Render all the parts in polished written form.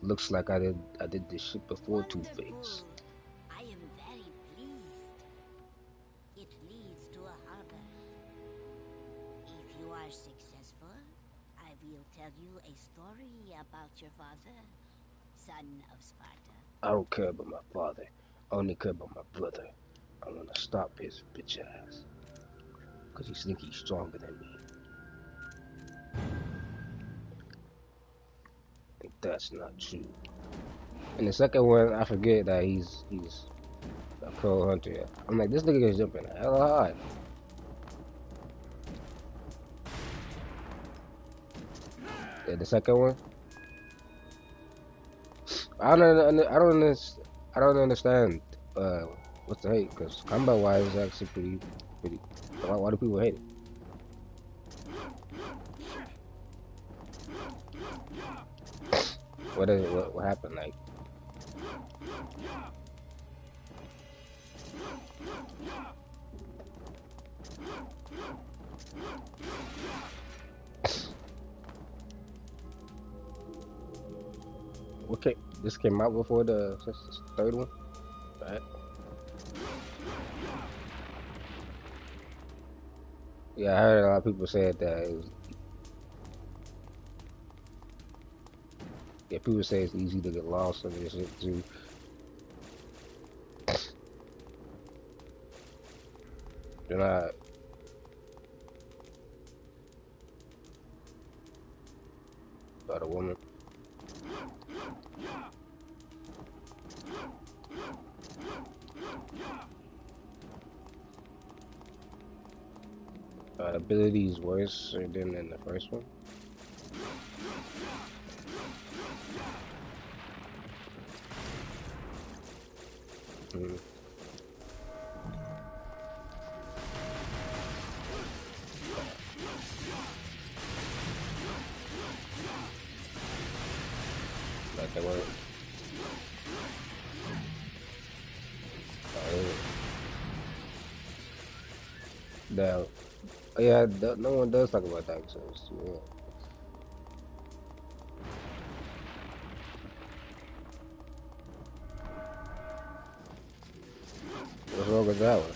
Looks like I did this shit before Two-Face. Wonderful. I am very pleased. It leads to a harbor. If you are successful, I will tell you a story about your father, son of Sparta. I don't care about my father. I only care about my brother. I wanna stop his bitch ass. Cause he think he's stronger than me. And that's not true. And the second one, I forget that he's a pro hunter. I'm like, this nigga is jumping hella high. Yeah, the second one, I don't understand. Uh, what's the hate? Because combat wise, is actually pretty. Why do people hate it? What happened? Like, okay, this came out before the third one, right? Yeah, I heard a lot of people said that it was. Yeah, people say it's easy to get lost in this shit too. Then about a woman. Ability is worse than in the first one. Mm. Like they were. Uh, the yeah, no one does talk about Dark Souls. Yeah. What's wrong with that one?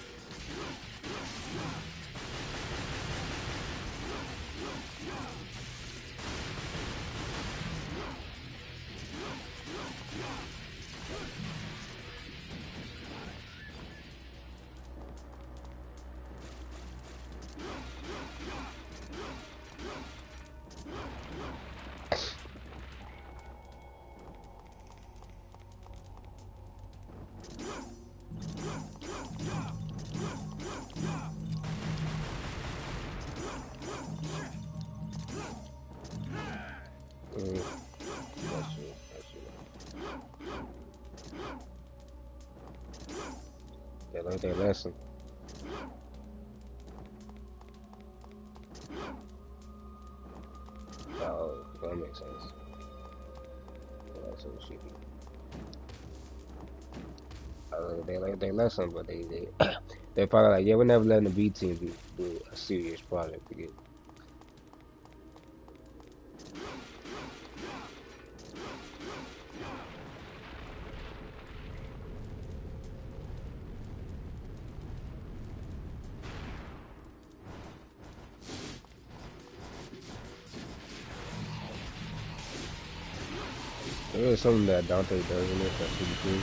Mm. That's true. That's true. They learned their lesson. Oh, that makes sense. Yeah, that's what she do. They learned their lesson, but they're probably like, yeah, we're never letting the B team do a serious project again. There is something that Dante does in it that's pretty cool.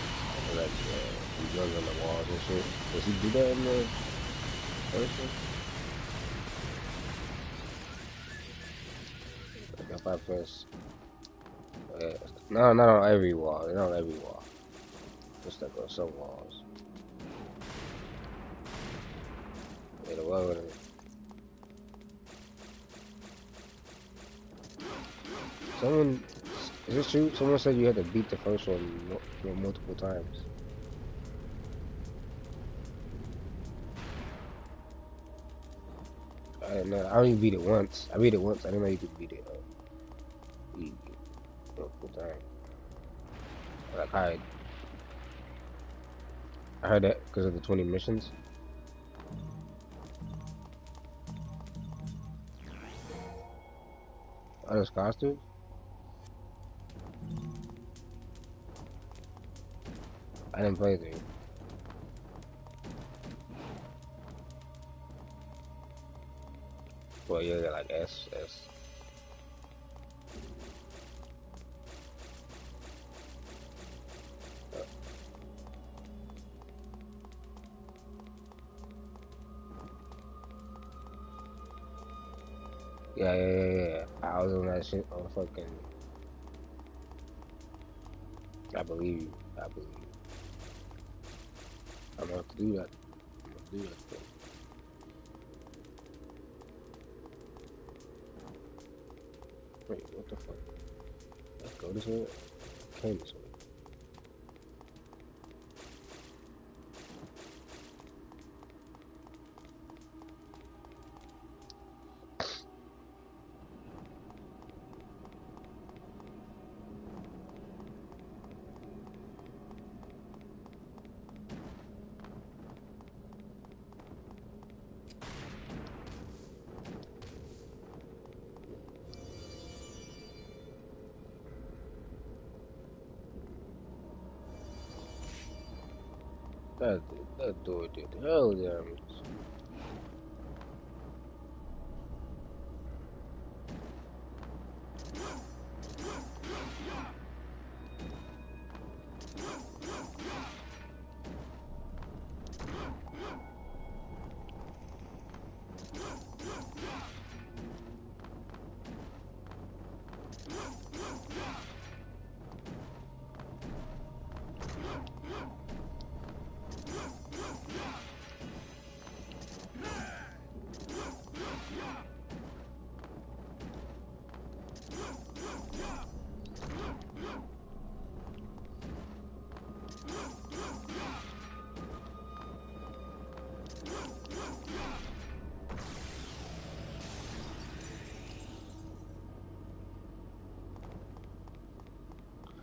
Like he runs on the walls and shit. Does he do that in the first one? Like if I press, uh, no, not on every wall. Not on every wall. Just like on some walls. Yeah, the wall. Someone, is this true? Someone said you had to beat the first one multiple times. I didn't know. I only beat it once. I beat it once. I didn't know you could beat it beat it multiple times. Like I heard that because of the 20 missions. Oh, those costumes. I didn't play 3. Well, yeah, like S. Yeah. I was on that shit on fucking. I believe you. I'm gonna have to do that. Wait, what the fuck? Let's go this way. Came this way. That door did hell damage.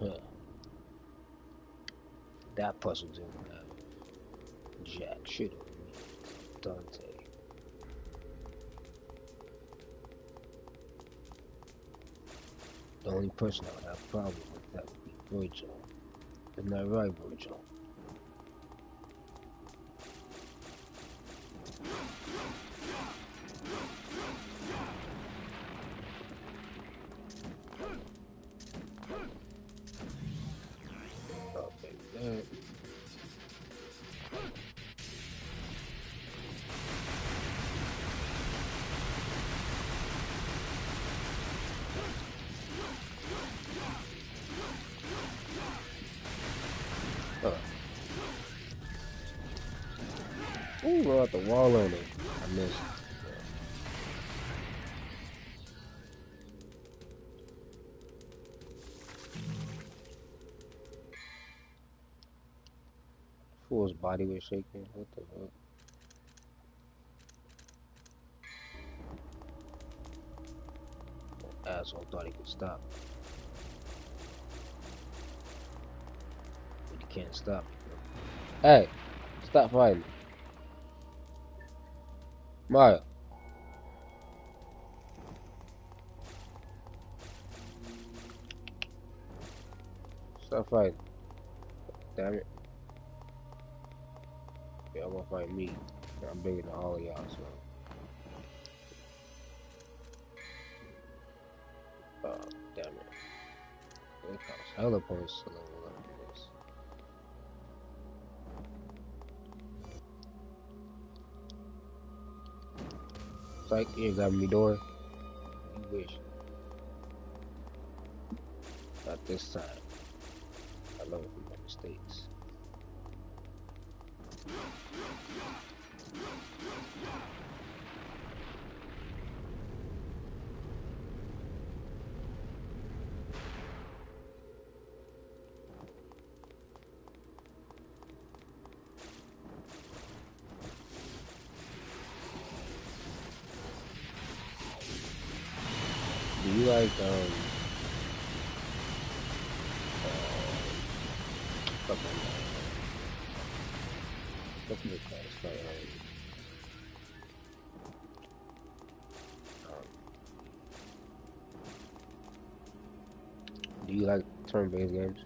Huh. That puzzle didn't have jack shit on me. Dante. The only person I would have a problem with that would be Virgil. Isn't that right, Virgil? Okay, that. Ooh, we're at the wall on it. I missed. Fool's body was shaking. What the fuck? Asshole thought he could stop, but he can't stop. Hey, stop fighting, Mario. Stop fighting. Damn it. Y'all gonna fight me. I'm bigger than all of y'all, so. Oh, damn it. It costs hella points to level up this. Psych, you ain't got me door. You wish. Not this time. I learned from my mistakes. Do you like, fucking, what's it called? It's like, do you like turn-based games?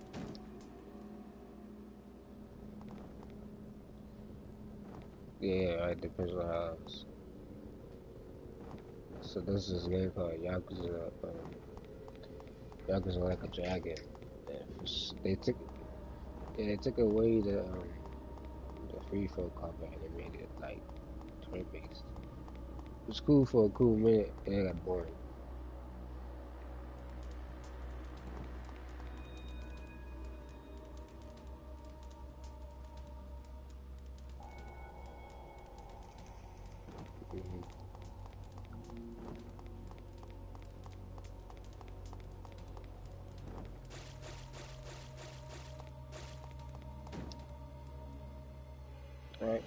Yeah, it depends on how. So this is a game called Yakuza. Yakuza Like a Dragon. And they took they took away the free flow combat and they made it like turn based. It's cool for a cool minute and it got boring. Hmm. All right.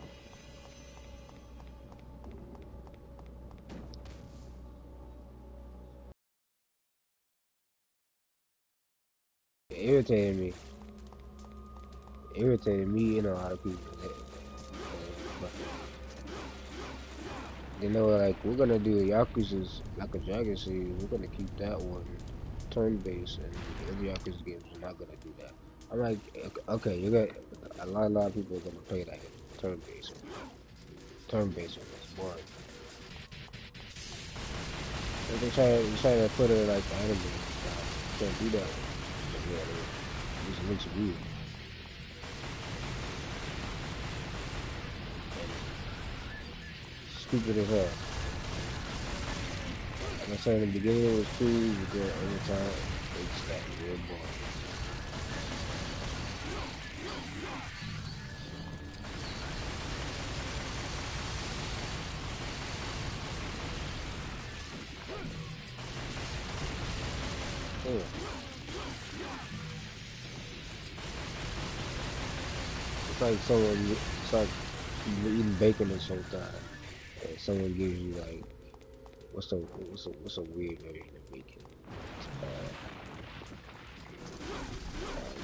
It irritated me and a lot of people. They know like we're gonna do the Yakuza's like a Dragon series. We're gonna keep that one turn based, and the other Yakuza games are not gonna do that. I'm like, okay, you got a lot of people are gonna play that turn based, turn based one. It's boring. But they try to put it like anime style. You can't do that. But yeah, it just looks weird and stupid as hell. Like I said in the beginning, it was cool, but then over time, it just got real boring. Yeah. It's like it's like you're eating bacon or something, and someone gives you like, what's a weird version of bacon?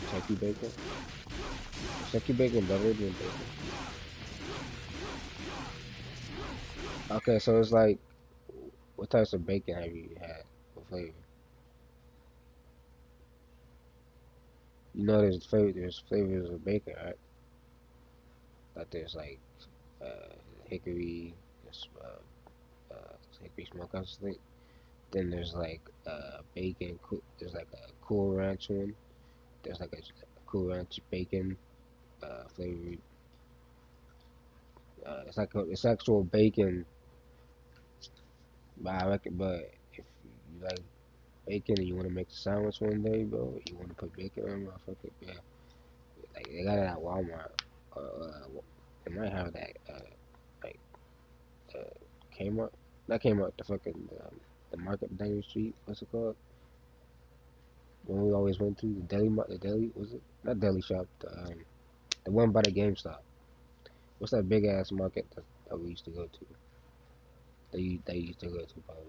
Kentucky bacon? Kentucky bacon better than bacon? Okay, so it's like, what types of bacon have you had? What flavor? You know, there's flavors of bacon, right? Like there's like uh, hickory, there's hickory smokehouse steak. Then there's like bacon. There's like a Cool Ranch one. There's like a Cool Ranch bacon flavored. It's actual bacon, but I reckon. But if you like bacon and you want to make a sandwich one day, bro, you want to put bacon on, motherfucker, yeah. Like they got it at Walmart. They might have that like uh, Kmart. Not Kmart. The fucking the market down the street. What's it called? When we always went to the the deli was it? Not deli shop. The one by the GameStop. What's that big ass market that we used to go to? They used to go to probably.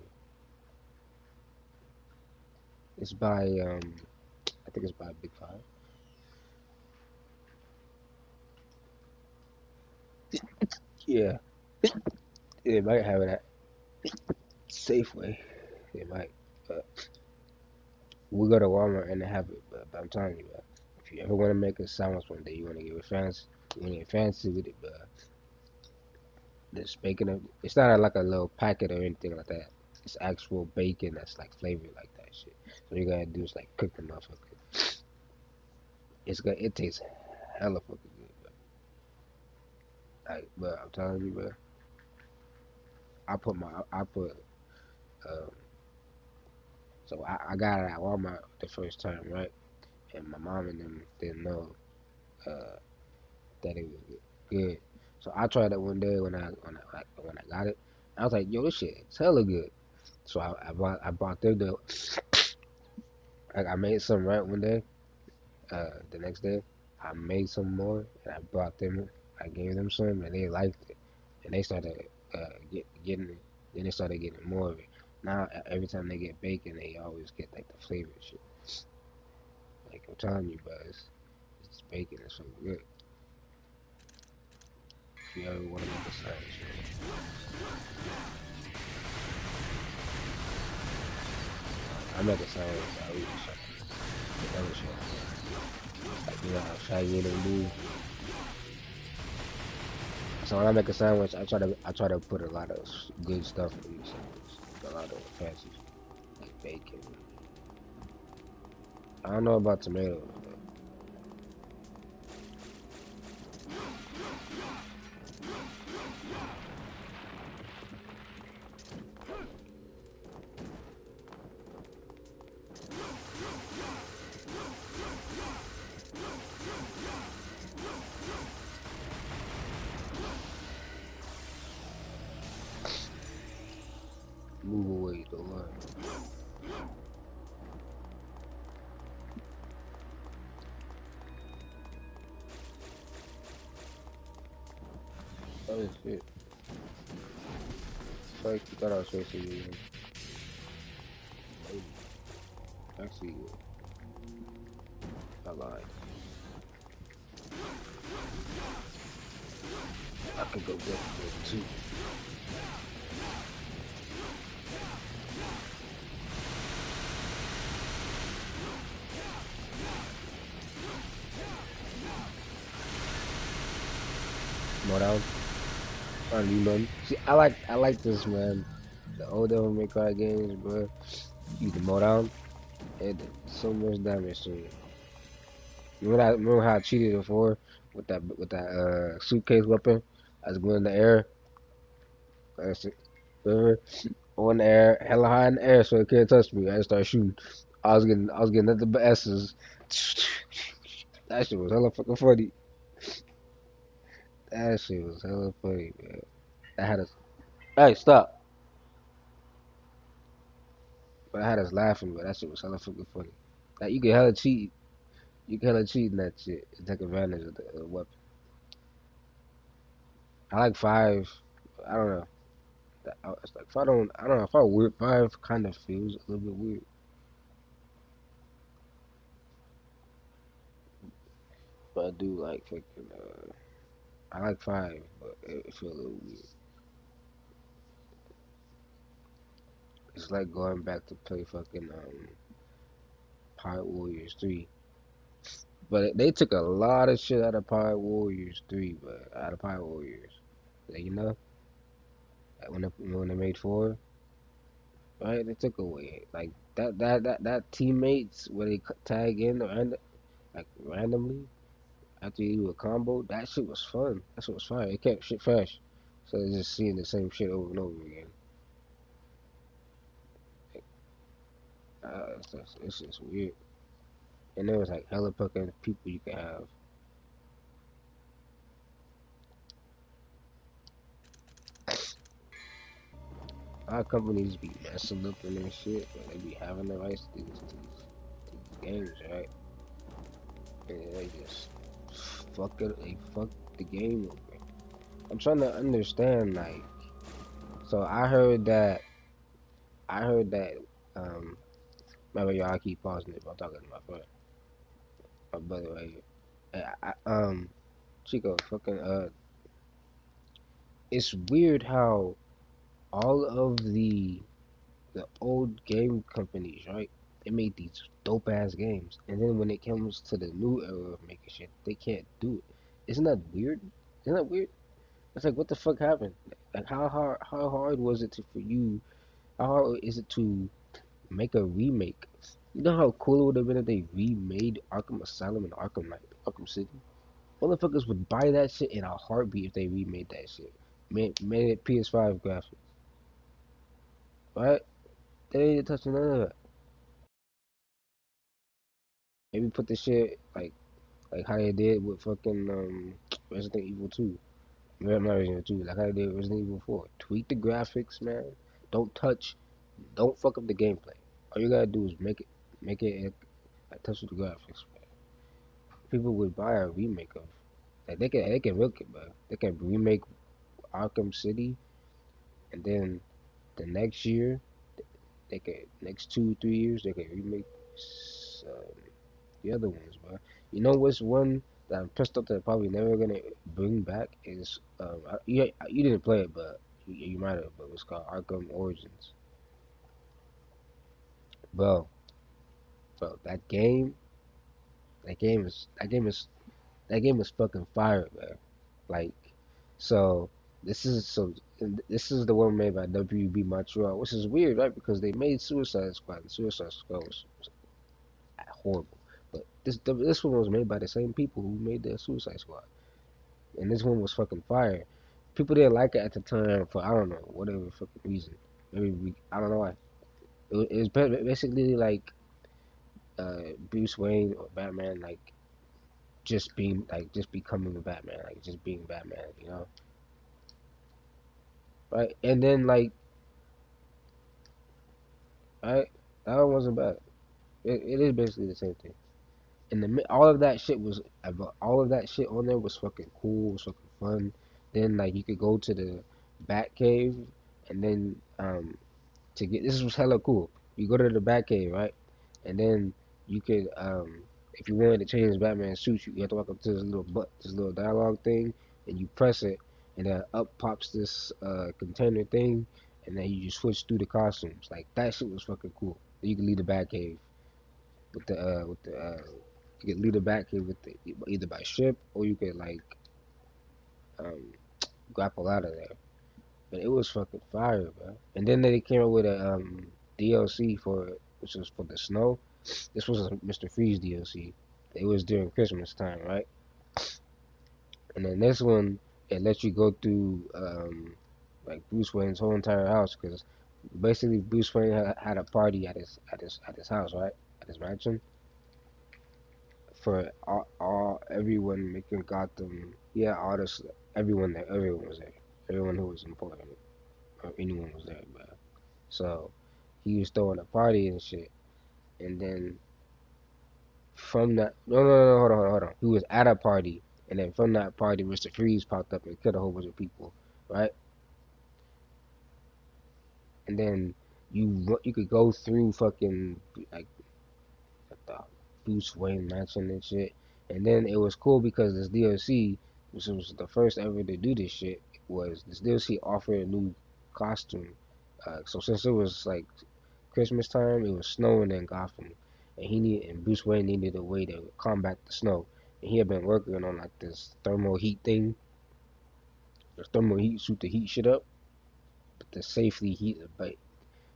It's by I think it's by Big Five. Yeah, it might have it at Safeway. It might. But we go to Walmart and they have it. But I'm telling you, if you ever want to make a sandwich one day, you want to get fancy. You want to get fancy with it, but this bacon. It's not like a little packet or anything like that. It's actual bacon that's like flavored like that shit. So you gotta do is like cook the motherfucker. It's good. It tastes hella fucking good, bro. Like, but I'm telling you, bro. I put um. So I got it at Walmart the first time, right? And my mom and them didn't know uh that it was good. So I tried it one day when I got it. I was like, yo, this shit is hella good. So I bought them the like I made some right one day. The next day I made some more and I brought them. I gave them some and they liked it and they started getting it. Then they started getting more of it. Now every time they get bacon, they always get like the flavored shit. Like I'm telling you, but it's bacon. It's so good. If you ever want to make a sandwich, I make a sandwich. I eat the other shit. Like you know how Shaggy and them do. So when I make a sandwich, I try to put a lot of good stuff in the sandwich, like a lot of fancy, like bacon. I don't know about tomatoes, but move away the line. Oh shit! Sorry, you thought I was supposed to be lady. Actually, I lied. I could go get it too. More down. I don't do nothing. See, I like this, man. The old Devil May Cry games, bro. You can mow down. It did so much damage to you. Remember how I cheated before with that suitcase weapon? I was going in the air, remember? On the air, hella high in the air, so it can't touch me. I just started shooting. I was getting nothing but S's. That shit was hella fucking funny. That shit was hella funny, man. I had us. Hey, stop! But I had us laughing, but that shit was hella fucking funny. Like you can hella cheat. You can hella cheat in that shit and take advantage of the weapon. I like five. I don't know. It's like if I don't know if I weird five kind of feels a little bit weird, but I do like fucking. I like five, but it feel a little weird. It's like going back to play fucking Pirate Warriors 3. But they took a lot of shit out of Pirate Warriors 3, but out of Pirate Warriors. Like, like when they made 4, right? They took away like that teammates where they tag in like randomly after you do a combo. That shit was fun. That shit was fire. It kept shit fresh. So it's just seeing the same shit over and over again. It's just weird. And there was like hella fucking people you could have. Our companies be messing up in their shit, but they be having the rights to these games, right? And they just they fuck the game over. I'm trying to understand, like, so I heard that, um, remember y'all I keep pausing it while talking to my brother right here. Chico, fucking, it's weird how all of the old game companies, right? They made these dope ass games, and then when it comes to the new era of making shit, they can't do it. Isn't that weird? Isn't that weird? It's like what the fuck happened? Like how hard was it for you? How hard is it to make a remake? You know how cool it would have been if they remade Arkham Asylum and Arkham Knight, Arkham City. Motherfuckers would buy that shit in a heartbeat if they remade that shit. Made it PS5 graphics, right? They didn't touch none of that. Maybe put the shit like how they did with fucking Resident Evil 2. Not Resident Evil 2, like how they did with Resident Evil 4. Tweak the graphics, man. Don't touch, don't fuck up the gameplay. All you gotta do is make it like touch with the graphics, man. People would buy a remake of, like they can milk it, man. They can remake Arkham City, and then the next year, they can next 2 3 years they can remake um, the other ones, bro. You know what's one that I'm pissed off that probably never gonna bring back is you didn't play it, but you might have. But it's called Arkham Origins, bro. Bro, that game is fucking fire, man. Like So this is the one made by WB Montreal, which is weird, right? Because they made Suicide Squad, and Suicide Squad was horrible. But this one was made by the same people who made the Suicide Squad, and this one was fucking fire. People didn't like it at the time for I don't know whatever fucking reason. I don't know why. It was basically like Bruce Wayne or Batman like just becoming a Batman, like just being Batman, you know, right? And then like right, that one wasn't bad. It is basically the same thing. And all of that shit was all of that shit on there was fucking cool, was fucking fun. Then like you could go to the Batcave, and then to get this was hella cool. You go to the Batcave, right? And then you could if you wanted to change Batman's suit, you have to walk up to this little dialogue thing, and you press it, and then up pops this container thing, and then you just switch through the costumes. Like that shit was fucking cool. You can leave the Batcave with the you could leave the Batcave with the either by ship or you could like um grapple out of there. But it was fucking fire, bro. And then they came up with a DLC for it, which was for the snow. This was a Mr. Freeze DLC. It was during Christmas time, right? And then this one, it lets you go through like Bruce Wayne's whole entire house because basically Bruce Wayne had a party at his house, right? At his mansion for all everyone making Gotham. Yeah, all this everyone there, everyone was there. Everyone who was important or anyone was there, bro. So he was throwing a party and shit, and then from that, no, hold on. He was at a party, and then from that party, Mr. Freeze popped up and killed a whole bunch of people, right? And then you could go through fucking like the Bruce Wayne mansion and shit, and then it was cool because this DLC, which was the first ever to do this shit, was this DLC offered a new costume. So since it was like Christmas time, it was snowing in Gotham, and Bruce Wayne needed a way to combat the snow, and he had been working on like this thermal heat thing, the thermal heat suit to heat shit up, but to safely heat it. But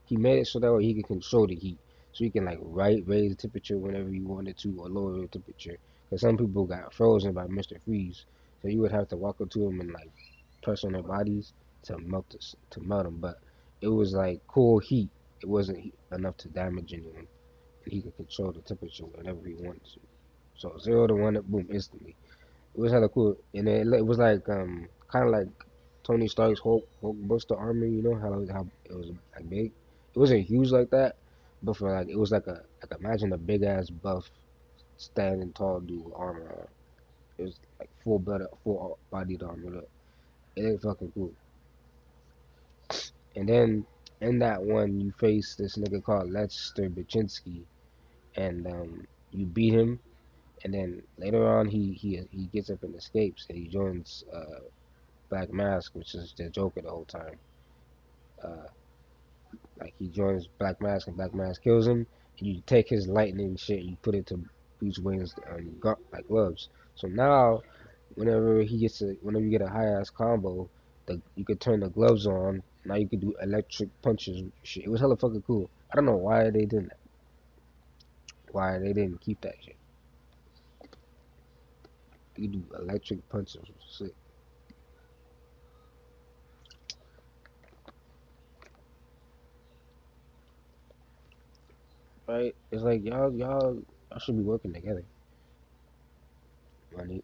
he made it so that way he could control the heat, so he can like raise the temperature whenever he wanted to or lower the temperature. Because some people got frozen by Mr. Freeze, so you would have to walk up to them and like press on their bodies to melt them. But it was like cool heat. It wasn't enough to damage anyone. He could control the temperature whenever he wanted to. So 0 to 1, boom, instantly. It was hella cool, and it was like kind of like Tony Stark's Hulk Buster armor. You know how it was like big. It wasn't huge like that, but for like it was like imagine a big ass buff standing tall dude with armor on. It was like full bodied armor. It ain't fucking cool. And then in that one, you face this nigga called Lester Baczynski, and you beat him. And then later on, he gets up and escapes, and he joins Black Mask, which is the Joker the whole time. Uh, like he joins Black Mask, and Black Mask kills him, and you take his lightning shit, and you put it to Bruce Wayne's like gloves. So now, whenever you get a high ass combo, you could turn the gloves on. Now you could do electric punches. Shit, it was hella fucking cool. I don't know why they didn't. Why they didn't keep that shit. You do electric punches. Sick. Right? It's like y'all should be working together. Money.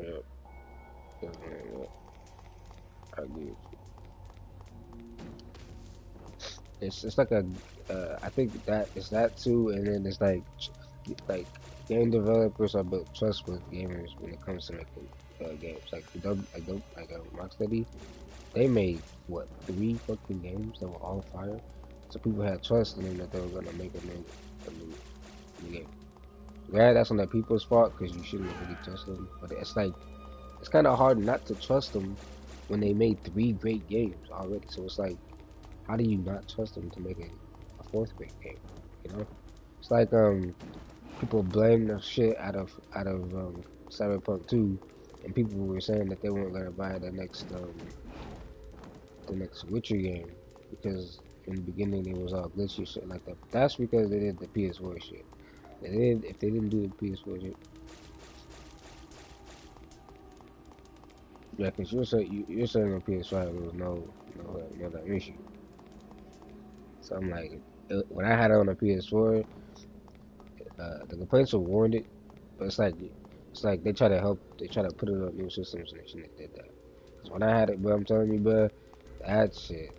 Yeah, yeah, I agree. It's like a I think that it's that too, and then it's like game developers are built trust with gamers when it comes to making games. Rocksteady, they made what 3 fucking games that were all fire, so people had trust in them that they were gonna make a new game. Yeah, that's on the people's fault because you shouldn't really trust them. But it's like it's kind of hard not to trust them when they made three great games already. So it's like, how do you not trust them to make a fourth great game? You know, it's like people blame the shit out of Cyberpunk 2, and people were saying that they weren't gonna buy the next Witcher game because in the beginning it was all glitchy shit like that. But that's because they did the PS4 shit. They did if they didn't do the PS4 shit, yeah, because you're saying on PS5 there was no that issue. So I'm like, when I had it on the PS4, the complaints were warranted, but it's like they try to put it on new systems and they shouldn't have did that. 'Cause when I had it, bro, I'm telling you, bro, that shit.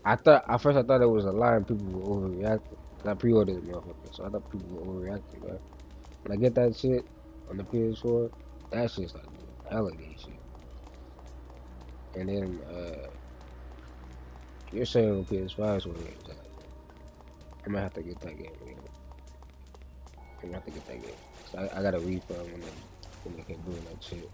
I thought it was a lie and people were overreacting. 'Cause I pre-ordered the motherfucker, so I thought people were overreacting, bro. When I get that shit on the PS4, that shit's like hella gay shit. And then you're saying on PS5 is what it is. I'm gonna have to get that game again. I'm gonna have to get that game. So I got a refund when they kept doing that shit.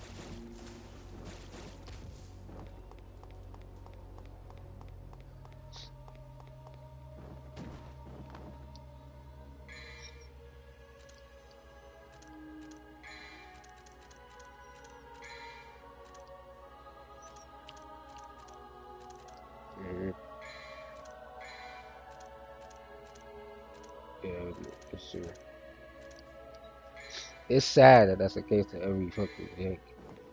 Hmm. Yeah, it's true. It's sad that that's the case to every fucking game.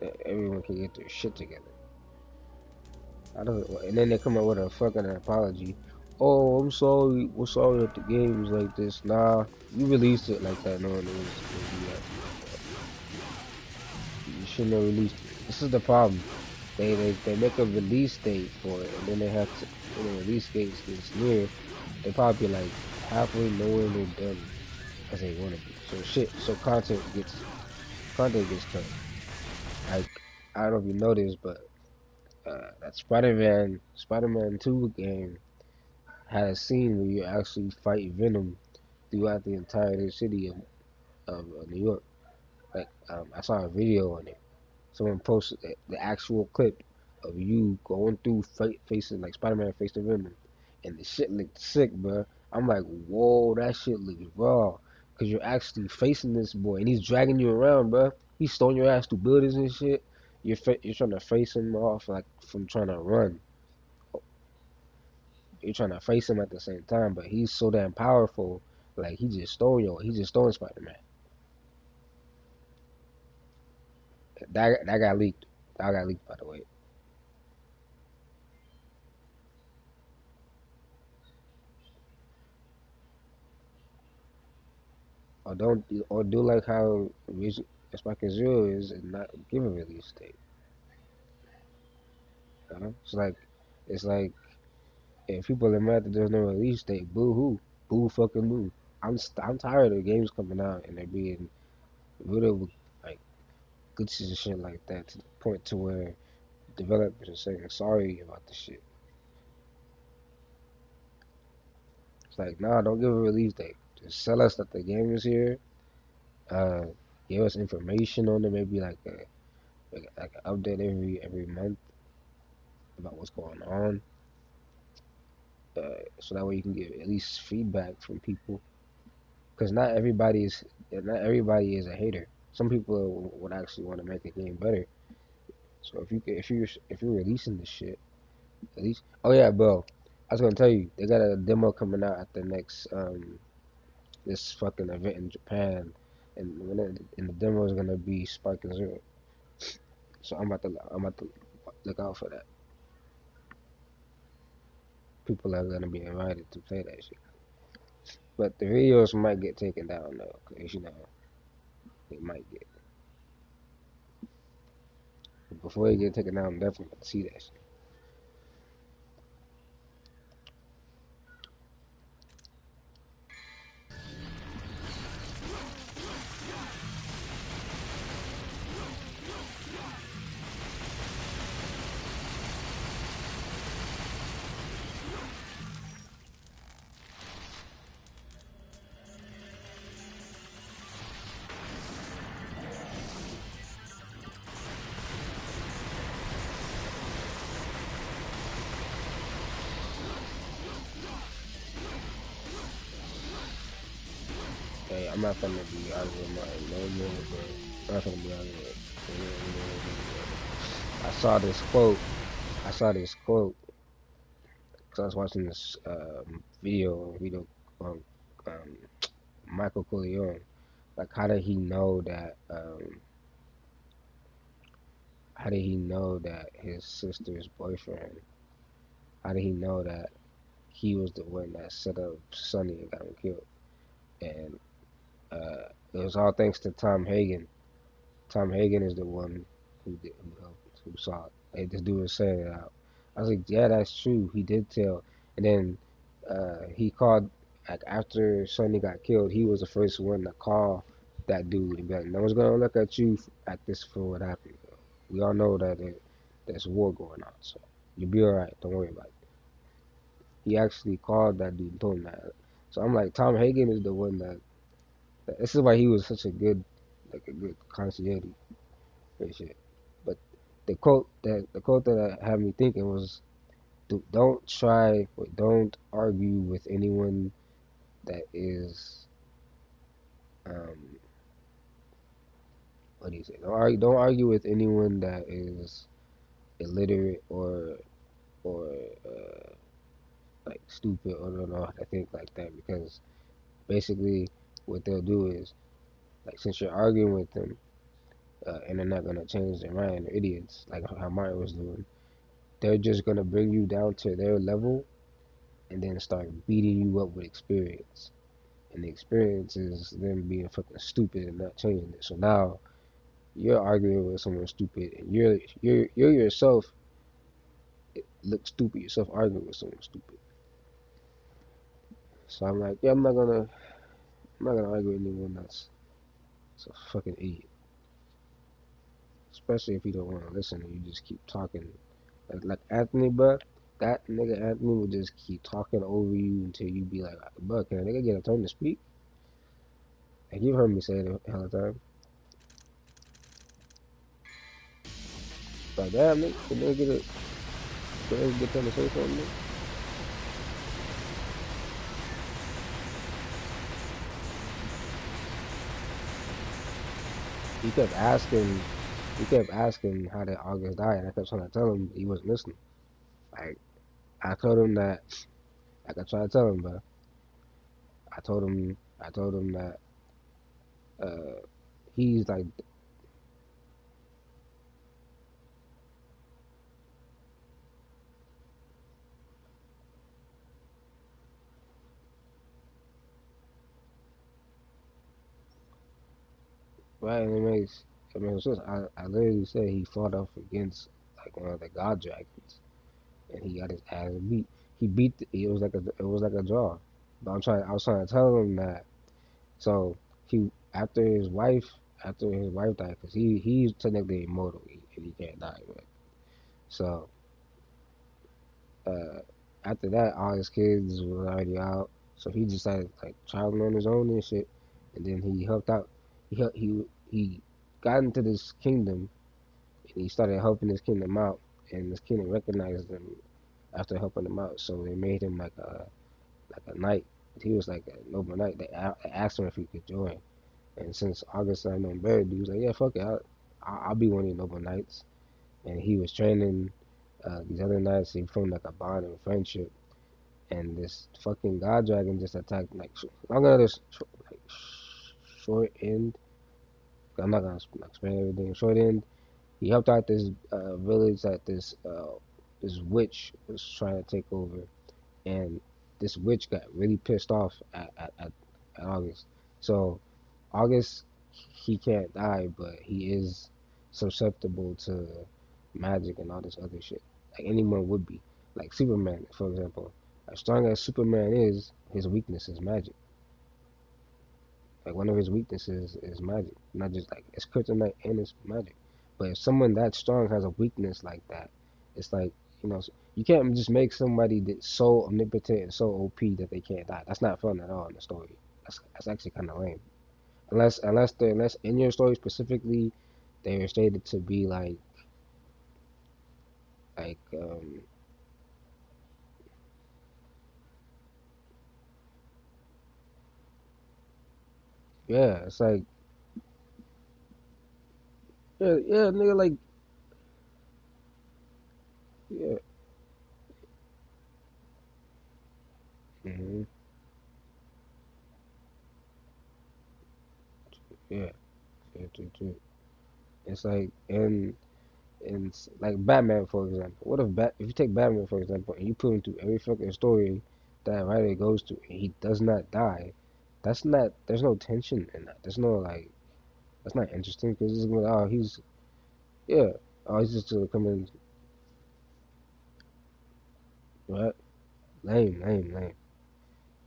That everyone can get their shit together. I don't, and then they come up with a fucking apology. Oh, I'm sorry. We're sorry that the game is like this. Nah, you released it like that, knowing it would be actually like that. You shouldn't have released it. This is the problem. They make a release date for it, and then they have to when the release date gets near, they probably like halfway nowhere they're done as they want to be. So content gets cut. Like I don't know if you noticed, but that Spider-Man 2 game had a scene where you actually fight Venom throughout the entire city of New York. Like I saw a video on it. Someone posted the actual clip of you going through facing like Spider-Man facing Venom, and the shit looked sick, bro. I'm like, whoa, that shit looks raw, cause you're actually facing this boy, and he's dragging you around, bro. He's throwing your ass through buildings and shit. You're trying to face him off like from trying to run. You're trying to face him at the same time, but he's so damn powerful. Like he just stole Spider-Man. That got leaked. That got leaked, by the way. Or don't or do like how Spike Zero is and not give a release date. You know? It's like if people are mad that there's no release date, boo hoo, boo fucking boo. I'm tired of games coming out and there being little like glitches and shit like that to the point to where developers are saying sorry about the shit. It's like nah, don't give a release date. Just sell us that the game is here. Uh, give us information on it. Maybe like an update every month about what's going on, so that way you can get at least feedback from people. Because not everybody is a hater. Some people would actually want to make the game better. So if you're releasing this shit, at least oh yeah, bro, I was gonna tell you they got a demo coming out at the next this fucking event in Japan, and the demo is gonna be Spark and Zero. So I'm about to look out for that. People are gonna be invited to play that shit. But the videos might get taken down though, cause they might get. But before they get taken down, I'm definitely gonna see that shit. I'm not gonna be arguing Martin no more, bro. I'm not gonna be arguing. I saw this quote. I saw this quote because I was watching this video on um, Michael Corleone. Like, how did he know that? How did he know that his sister's boyfriend? How did he know that he was the one that set up Sonny and got him killed? And it was all thanks to Tom Hagen. Tom Hagen is the one who helped, who saw it. Like, this dude was saying it out. I was like, yeah, that's true. He did tell. And then he called, like, after Sonny got killed, he was the first one to call that dude and be like, no one's gonna look at you at this for what happened. We all know that there's war going on, so you'll be alright. Don't worry about it. He actually called that dude and told him that. So I'm like, Tom Hagen is the one that this is why he was such a good, like a good concierge and shit. But the quote that had me thinking was, don't try or don't argue with anyone that is um what do you say? Don't argue with anyone that is illiterate or like stupid or don't know how to think like that, because basically what they'll do is, like, since you're arguing with them and they're not gonna change their mind, they're idiots like how Martin was doing. They're just gonna bring you down to their level and then start beating you up with experience. And the experience is them being fucking stupid and not changing it. So now you're arguing with someone stupid, and you're yourself look stupid yourself arguing with someone stupid. So I'm like, yeah, I'm not gonna argue with anyone that's a fucking idiot. Especially if you don't want to listen and you just keep talking. Like Anthony, bro. That nigga Anthony would just keep talking over you until you be like, bro, can a nigga get a turn to speak? Like, you've heard me say it a hell of time. Like, damn, nigga, can a turn to say something, nigga? He kept asking, he kept asking how did August die, and I kept trying to tell him he wasn't listening. Like, I told him that, like, I tried to tell him, but I told him that, uh, he's like, right, and it makes sense. I literally said he fought off against, like, one of the god dragons, and he got his ass beat. It was like a draw. But I was trying to tell him that. So he, after his wife died, because he's technically immortal, and he can't die, right? So uh, after that, all his kids were already out, so he decided like traveling on his own and shit. And then he helped out. He got into this kingdom, and he started helping this kingdom out, and this kingdom recognized him after helping him out. So they made him like a knight. He was like a noble knight. They asked him if he could join, and since August had known better, he was like, yeah, fuck it, I'll be one of the noble knights. And he was training these other knights. He formed like a bond of friendship, and this fucking god dragon just attacked. Like, I'm gonna just like short end. I'm not gonna explain everything. Short end. He helped out this village that this witch was trying to take over, and this witch got really pissed off at August. So August, he can't die, but he is susceptible to magic and all this other shit. Like anyone would be. Like Superman, for example. As strong as Superman is, his weakness is magic. Like one of his weaknesses is magic. Not just like it's kryptonite and it's magic. But if someone that strong has a weakness like that, it's like, you can't just make somebody that's so omnipotent and so OP that they can't die. That's not fun at all in the story. That's actually kind of lame. Unless in your story specifically they're stated to be like Yeah, it's like yeah, yeah, nigga, like yeah, hmm yeah, yeah, true, true. It's like like Batman for example. What if if you take Batman for example and you put him through every fucking story that writer goes through and he does not die, that's not there's no tension in that. There's no like that's not interesting because it's gonna oh he's yeah oh he's just gonna come in right lame.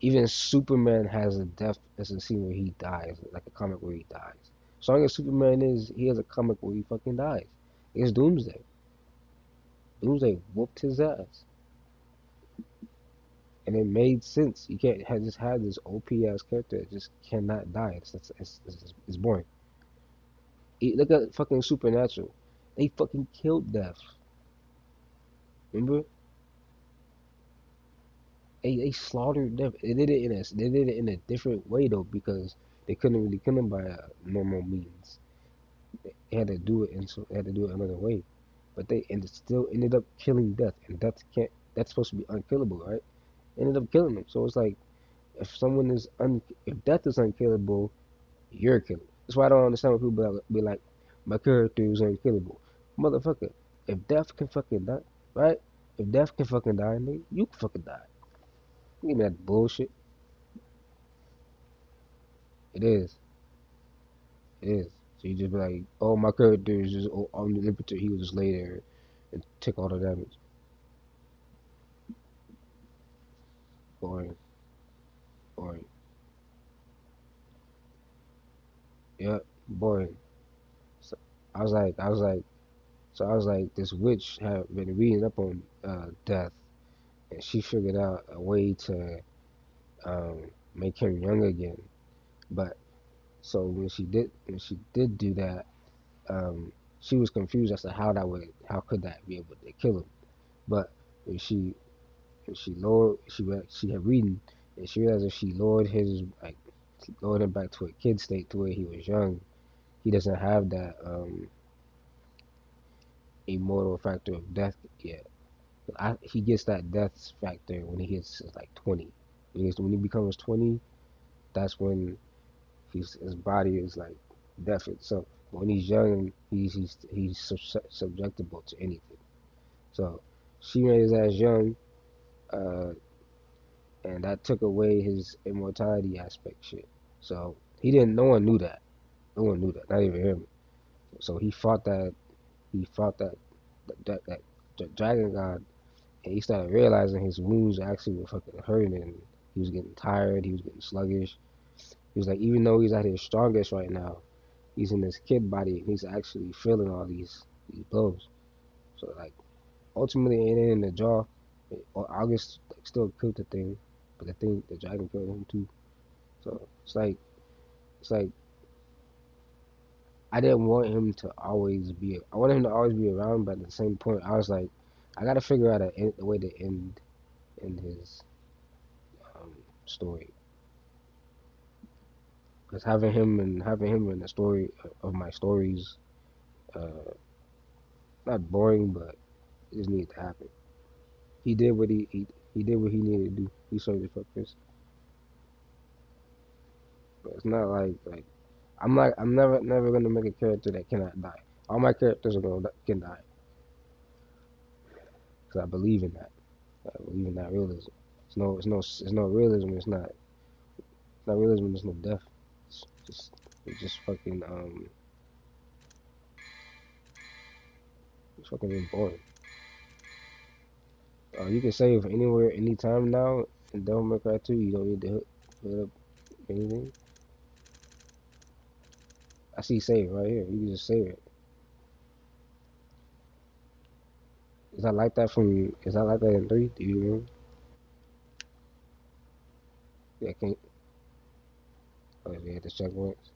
Even Superman has a death as a scene where he dies, like a comic where he dies. As long as Superman is, he has a comic where he fucking dies. It's Doomsday. Doomsday whooped his ass, and it made sense. You can't just have this OP ass character that just cannot die. It's boring. Look at fucking Supernatural. They fucking killed Death. Remember? They slaughtered Death. They did it in a different way though because they couldn't really kill him by normal means. They had to do it and so they had to do it another way. But they and it still ended up killing Death, and Death can't. That's supposed to be unkillable, right? Ended up killing him. So it's like if Death is unkillable, you're killable. That's why I don't understand when people be like, my character is unkillable, motherfucker. If Death can fucking die, right? If Death can fucking die, nigga, you can fucking die. Give me that bullshit. It is. It is. So you just be like, oh, my character is just omnipotent. He was just lay there and take all the damage. Boring. Boring. Yep. Boring. So I was like, this witch had been reading up on death, and she figured out a way to make him young again. But so when she did do that, she was confused as to how could that be able to kill him. But when she lowered, she had reading, and she realized if she lowered his like lowered him back to a kid state to where he was young, he doesn't have that immortal factor of death yet. He gets that death factor when he hits like 20. When he becomes 20, that's when his body is like death itself. But when he's young, he's subjectable to anything. So she made his ass young, uh, and that took away his immortality aspect shit. So he didn't. No one knew that. No one knew that. Not even him. So he fought that. He fought that dragon god, and he started realizing his wounds actually were fucking hurting, and he was getting tired. He was getting sluggish. He was like, even though he's at his strongest right now, he's in this kid body, and he's actually feeling all these blows. So like, ultimately, it in the jaw. August still killed the thing, but the dragon killed him too. So it's like I didn't want him to always be. I wanted him to always be around, but at the same point, I was like, I gotta figure out the way to end in his um, story. Because having him in the story of my stories, uh, not boring, but it just needed to happen. He did what he did what he needed to do. He served his purpose. But it's not like I'm never gonna make a character that cannot die. All my characters are gonna can die because I believe in that. I believe in that realism. It's no realism. It's not realism. There's no death. It's just fucking it's fucking boring. You can save anywhere, anytime now in Devil May Cry 2. You don't need to hook up anything. I see save right here. You can just save it. Is that like that from? Is that like that in 3? Do you remember? Yeah, can't. Oh, yeah, the checkpoints.